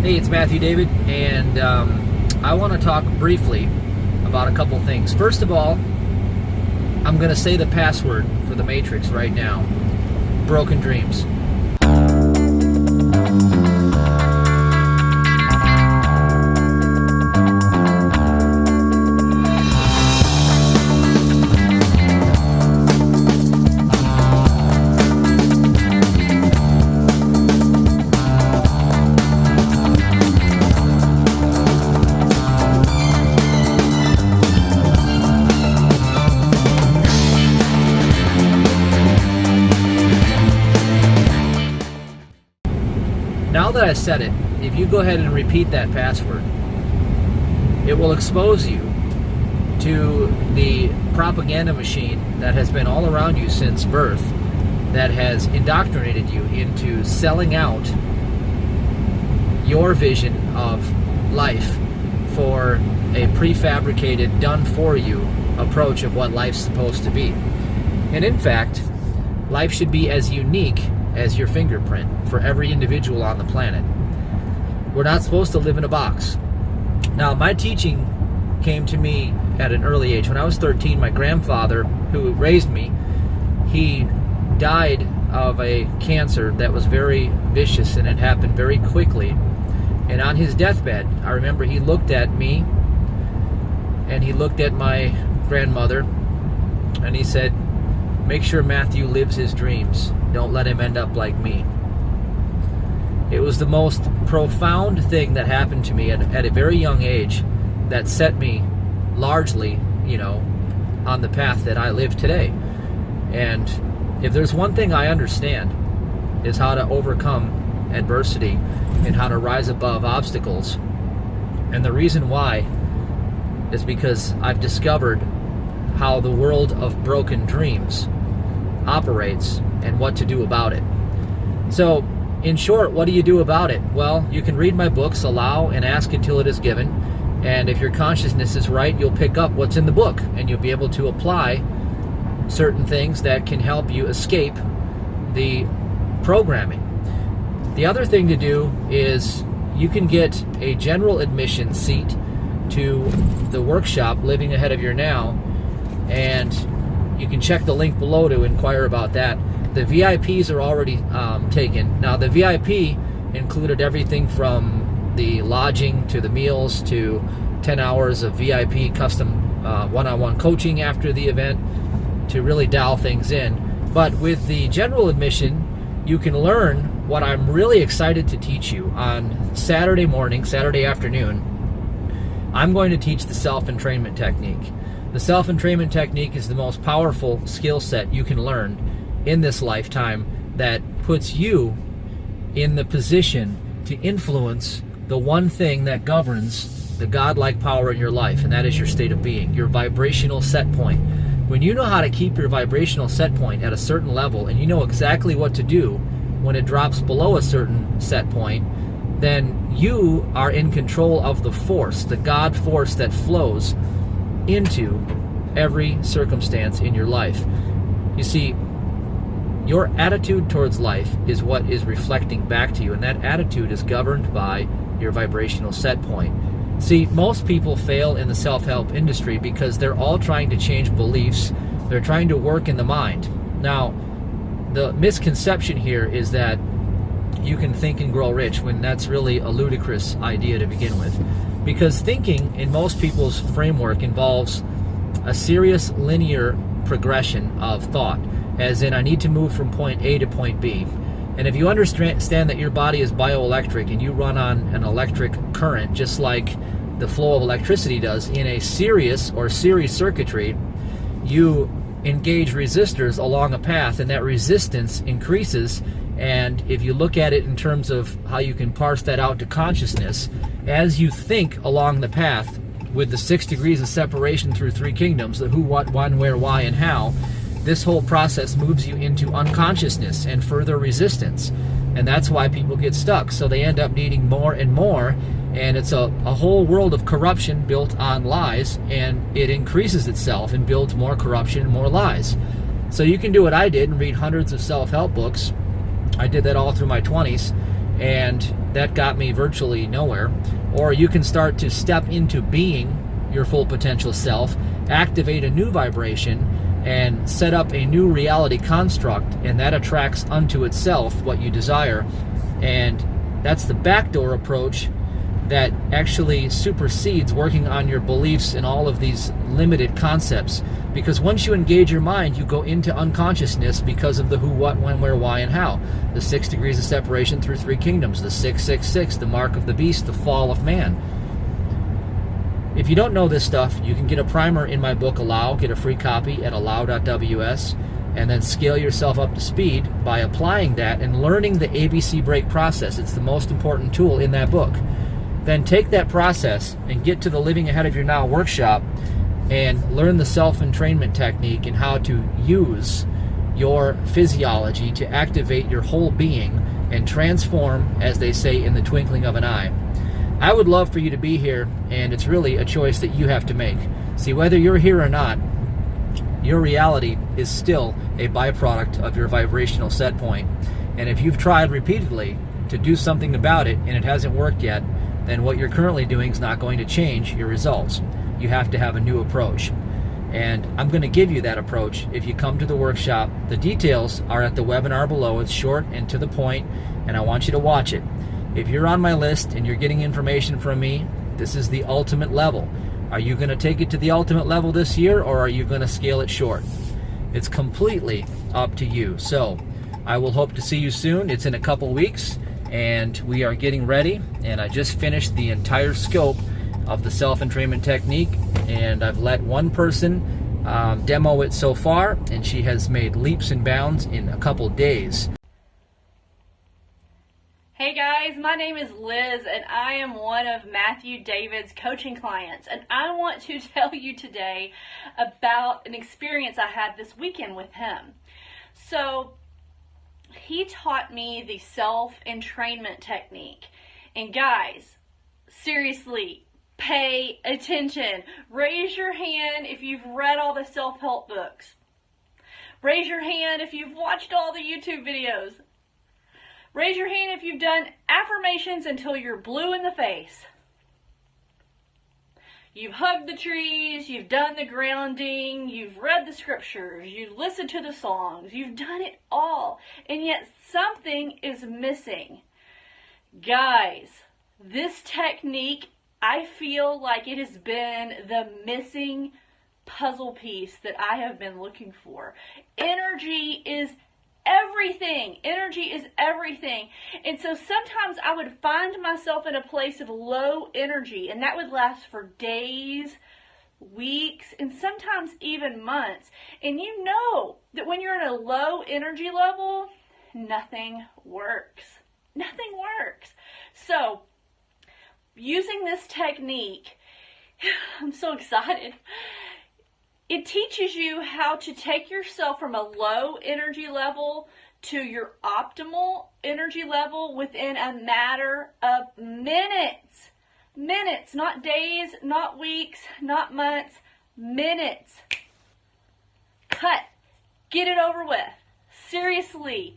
Hey, it's Matthew David, and I want to talk briefly about a couple things. First of all, I'm going to say the password for the Matrix right now. Broken dreams. Now that I said it, if you go ahead and repeat that password, it will expose you to the propaganda machine that has been all around you since birth, that has indoctrinated you into selling out your vision of life for a prefabricated, done-for-you approach of what life's supposed to be. And in fact, life should be as unique as your fingerprint for every individual on the planet. We're not supposed to live in a box. Now, my teaching came to me at an early age. When I was 13, my grandfather, who raised me, he died of a cancer that was very vicious, and it happened very quickly. And on his deathbed, I remember he looked at me and he looked at my grandmother and he said, "Make sure Matthew lives his dreams. Don't let him end up like me." It was the most profound thing that happened to me at a very young age that set me largely, on the path that I live today. And if there's one thing I understand, is how to overcome adversity and how to rise above obstacles. And the reason why is because I've discovered how the world of broken dreams operates and what to do about it. So, in short, what do you do about it? Well, you can read my books, Allow and Ask Until It Is Given, and if your consciousness is right, you'll pick up what's in the book, and you'll be able to apply certain things that can help you escape the programming. The other thing to do is you can get a general admission seat to the workshop, Living Ahead of Your Now, and you can check the link below to inquire about that. The VIPs are already taken. Now, the VIP included everything from the lodging to the meals to 10 hours of VIP custom one-on-one coaching after the event to really dial things in. But with the general admission, you can learn what I'm really excited to teach you on Saturday morning, Saturday afternoon. I'm going to teach the Self-Entrainment Technique. The Self-Entrainment Technique is the most powerful skill set you can learn in this lifetime that puts you in the position to influence the one thing that governs the godlike power in your life, and that is your state of being, your vibrational set point. When you know how to keep your vibrational set point at a certain level, and you know exactly what to do when it drops below a certain set point, then you are in control of the force, the God force that flows into every circumstance in your life. You see, your attitude towards life is what is reflecting back to you, and that attitude is governed by your vibrational set point. See, most people fail in the self-help industry because they're all trying to change beliefs. They're trying to work in the mind. Now, the misconception here is that you can think and grow rich, when that's really a ludicrous idea to begin with. Because thinking in most people's framework involves a serious linear progression of thought, as in I need to move from point A to point B. And if you understand that your body is bioelectric and you run on an electric current just like the flow of electricity does in a series circuitry, you engage resistors along a path, and that resistance increases. And if you look at it in terms of how you can parse that out to consciousness, as you think along the path with the 6 degrees of separation through 3 kingdoms, the who, what, when, where, why, and how, this whole process moves you into unconsciousness and further resistance. And that's why people get stuck. So they end up needing more and more, and it's a whole world of corruption built on lies, and it increases itself and builds more corruption and more lies. So you can do what I did and read hundreds of self-help books. I did that all through my 20s, and that got me virtually nowhere. Or you can start to step into being your full potential self, activate a new vibration, and set up a new reality construct, and that attracts unto itself what you desire. And that's the backdoor approach that actually supersedes working on your beliefs and all of these limited concepts. Because once you engage your mind, you go into unconsciousness because of the who, what, when, where, why, and how. The 6 degrees of separation through 3 kingdoms, the 666, the mark of the beast, the fall of man. If you don't know this stuff, you can get a primer in my book, Allow. Get a free copy at allow.ws, and then scale yourself up to speed by applying that and learning the ABC break process. It's the most important tool in that book. Then take that process and get to the Living Ahead of Your Now workshop and learn the self-entrainment technique and how to use your physiology to activate your whole being and transform, as they say, in the twinkling of an eye. I would love for you to be here, and it's really a choice that you have to make. See, whether you're here or not, your reality is still a byproduct of your vibrational set point. And if you've tried repeatedly to do something about it and it hasn't worked yet, then what you're currently doing is not going to change your results. You have to have a new approach. And I'm going to give you that approach if you come to the workshop. The details are at the webinar below. It's short and to the point, and I want you to watch it. If you're on my list and you're getting information from me, this is the ultimate level. Are you going to take it to the ultimate level this year, or are you going to scale it short? It's completely up to you. So I will hope to see you soon. It's in a couple weeks, and we are getting ready. And I just finished the entire scope of the self-entrainment technique, and I've let one person demo it so far, and she has made leaps and bounds in a couple days. Hey guys, my name is Liz, and I am one of Matthew David's coaching clients, and I want to tell you today about an experience I had this weekend with him. So he taught me the self-entrainment technique, and guys, seriously, pay attention. Raise your hand if you've read all the self-help books. Raise your hand if you've watched all the YouTube videos. Raise your hand if you've done affirmations until you're blue in the face. You've hugged the trees, you've done the grounding, you've read the scriptures, you've listened to the songs, you've done it all, and yet something is missing. Guys, this technique, I feel like it has been the missing puzzle piece that I have been looking for. Energy is everything. Energy is everything. And so sometimes I would find myself in a place of low energy, and that would last for days, weeks, and sometimes even months. And you know that when you're in a low energy level, nothing works. Nothing works. So using this technique, I'm so excited. It teaches you how to take yourself from a low energy level to your optimal energy level within a matter of minutes. Minutes, not days, not weeks, not months, minutes. Cut. Get it over with. Seriously.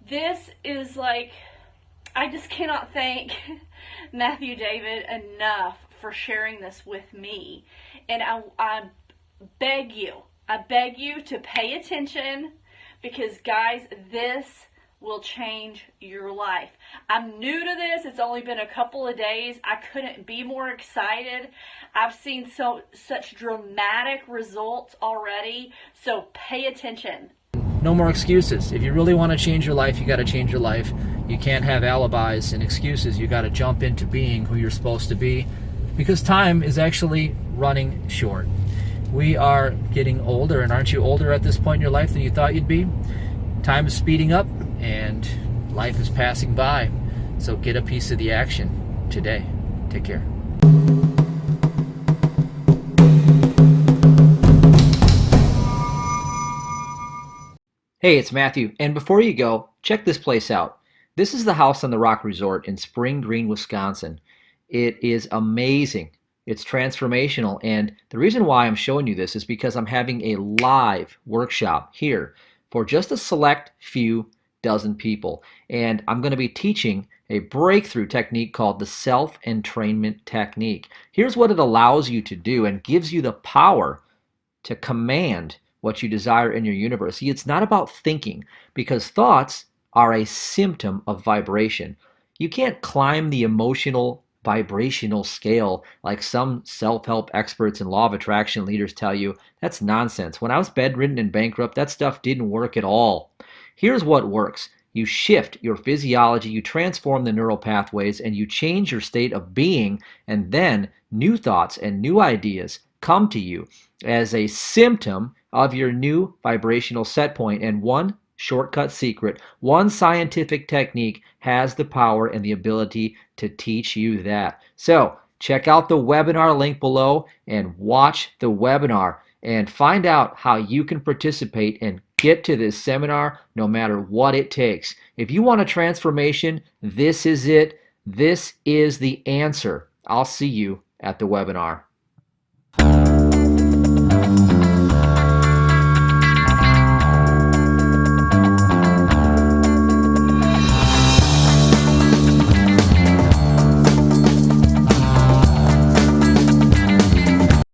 This is like, I just cannot thank Matthew David enough for sharing this with me. And I beg you to pay attention, because guys, this will change your life. I'm new to this. It's only been a couple of days. I couldn't be more excited. I've seen such dramatic results already. So pay attention. No more excuses. If you really want to change your life, you got to change your life. You can't have alibis and excuses. You got to jump into being who you're supposed to be, because time is actually running short. We are getting older, and aren't you older at this point in your life than you thought you'd be? Time is speeding up, and life is passing by. So get a piece of the action today. Take care. Hey, it's Matthew, and before you go, check this place out. This is the House on the Rock Resort in Spring Green, Wisconsin. It is amazing. It's transformational, and the reason why I'm showing you this is because I'm having a live workshop here for just a select few dozen people. And I'm going to be teaching a breakthrough technique called the Self-Entrainment Technique. Here's what it allows you to do and gives you the power to command what you desire in your universe. See, it's not about thinking, because thoughts are a symptom of vibration. You can't climb the emotional vibrational scale like some self-help experts and law of attraction leaders tell you. That's nonsense. When I was bedridden and bankrupt, that stuff didn't work at all. Here's what works. You shift your physiology, you transform the neural pathways, and you change your state of being, and then new thoughts and new ideas come to you as a symptom of your new vibrational set point. And one shortcut secret, one scientific technique has the power and the ability to teach you that. So check out the webinar link below and watch the webinar and find out how you can participate and get to this seminar no matter what it takes. If you want a transformation, this is it. This is the answer. I'll see you at the webinar.